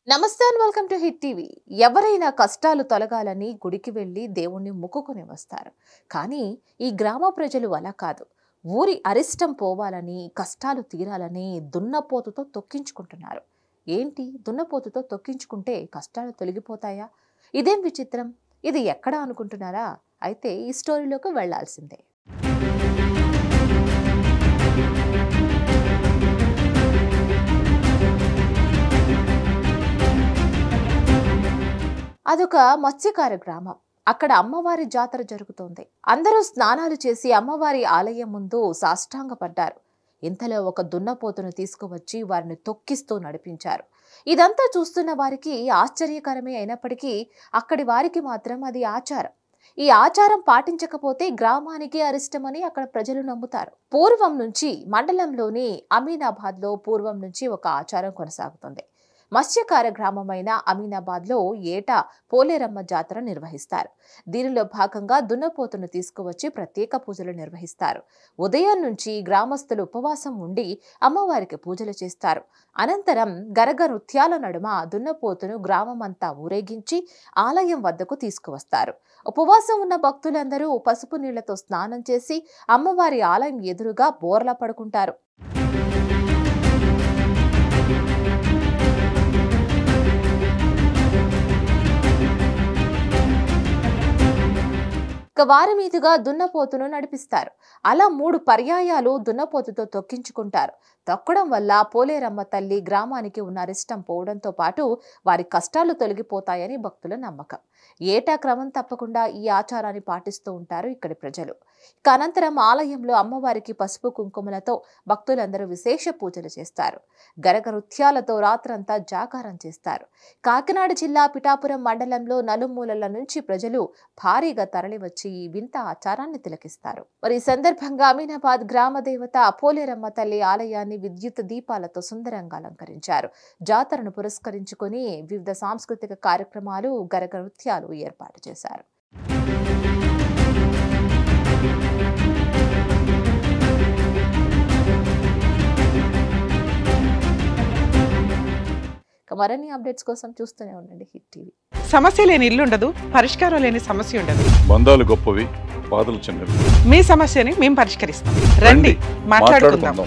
నమస్తే and welcome to hit TV. ఎవరైనా కష్టాలు తొలగాలని గుడికి వెళ్ళి దేవుణ్ణి మొక్కుకొని వస్తారు. కానీ ఈ గ్రామ ప్రజలు అలా కాదు. ఊరి అరిష్టం పోవాలని, కష్టాలు తీరాలని దున్నపోతుతో తొక్కించుకుంటున్నారు. ఏంటి, దున్నపోతుతో తొక్కించుకుంటే కష్టాలు తొలగిపోతాయా? ఇదేం విచిత్రం, ఇది ఎక్కడ అనుకుంటున్నారా? అయితే ఈ స్టోరీలోకి వెళ్లాల్సిందే. అదొక మత్స్యకార గ్రామం. అక్కడ అమ్మవారి జాతర జరుగుతోంది. అందరూ స్నానాలు చేసి అమ్మవారి ఆలయం ముందు సాష్టాంగపడ్డారు. ఇంతలో ఒక దున్నపోతును తీసుకువచ్చి వారిని తొక్కిస్తూ నడిపించారు. ఇదంతా చూస్తున్న వారికి ఆశ్చర్యకరమే అయినప్పటికీ అక్కడి వారికి మాత్రం అది ఆచారం. ఈ ఆచారం పాటించకపోతే గ్రామానికి అరిష్టమని అక్కడ ప్రజలు నమ్ముతారు. పూర్వం నుంచి మండలంలోని అమీనాబాద్లో పూర్వం నుంచి ఒక ఆచారం కొనసాగుతుంది. మత్స్యకార గ్రామమైన అమీనాబాద్లో ఏటా పోలేరమ్మ జాతర నిర్వహిస్తారు. దీనిలో భాగంగా దున్నపోతును తీసుకువచ్చి ప్రత్యేక పూజలు నిర్వహిస్తారు. ఉదయం నుంచి గ్రామస్తులు ఉపవాసం ఉండి అమ్మవారికి పూజలు చేస్తారు. అనంతరం గరగ నృత్యాల నడుమ దున్నపోతును గ్రామమంతా ఊరేగించి ఆలయం వద్దకు తీసుకువస్తారు. ఉపవాసం ఉన్న భక్తులందరూ పసుపు నీళ్లతో స్నానం చేసి అమ్మవారి ఆలయం ఎదురుగా బోర్లా పడుకుంటారు. వారి మీదుగా దున్నపోతును నడిపిస్తారు. అలా 3 పర్యాయాలు దున్నపోతుతో తొక్కించుకుంటారు. తొక్కడం వల్ల పోలేరమ్మ తల్లి గ్రామానికి ఉన్న అరిష్టం పోవడంతో పాటు వారి కష్టాలు తొలగిపోతాయని భక్తుల నమ్మకం. ఏటా క్రమం తప్పకుండా ఈ ఆచారాన్ని పాటిస్తూ ఉంటారు ఇక్కడి ప్రజలు. అనంతరం ఆలయంలో అమ్మవారికి పసుపు కుంకుమలతో భక్తులందరూ విశేష పూజలు చేస్తారు. గరగ నృత్యాలతో రాత్రంతా జాగారం చేస్తారు. కాకినాడ జిల్లా పిఠాపురం మండలంలో నలుమూలల నుంచి ప్రజలు భారీగా తరలివచ్చి ఈ వింత ఆచారాన్ని తిలకిస్తారు. మరి ఈ సందర్భంగా అమీనాబాద్ గ్రామ దేవత పోలేరమ్మ తల్లి ఆలయాన్ని విద్యుత్ దీపాలతో సుందరంగా అలంకరించారు. జాతరను పురస్కరించుకొని వివిధ సాంస్కృతిక కార్యక్రమాలు, గరగ నృత్యాలు ఏర్పాటు చేశారు. మరిన్ని అప్డేట్స్ కోసం చూస్తూనే ఉండండి హిట్ టీవీ. సమస్య లేని ఇల్లు ఉండదు, పరిష్కారం లేని సమస్య ఉండదు. బంధాలు గొప్పవి, బాధలు చిన్నవి. మీ సమస్యని మేము పరిష్కరిస్తాం. రండి మాట్లాడుకుందాం.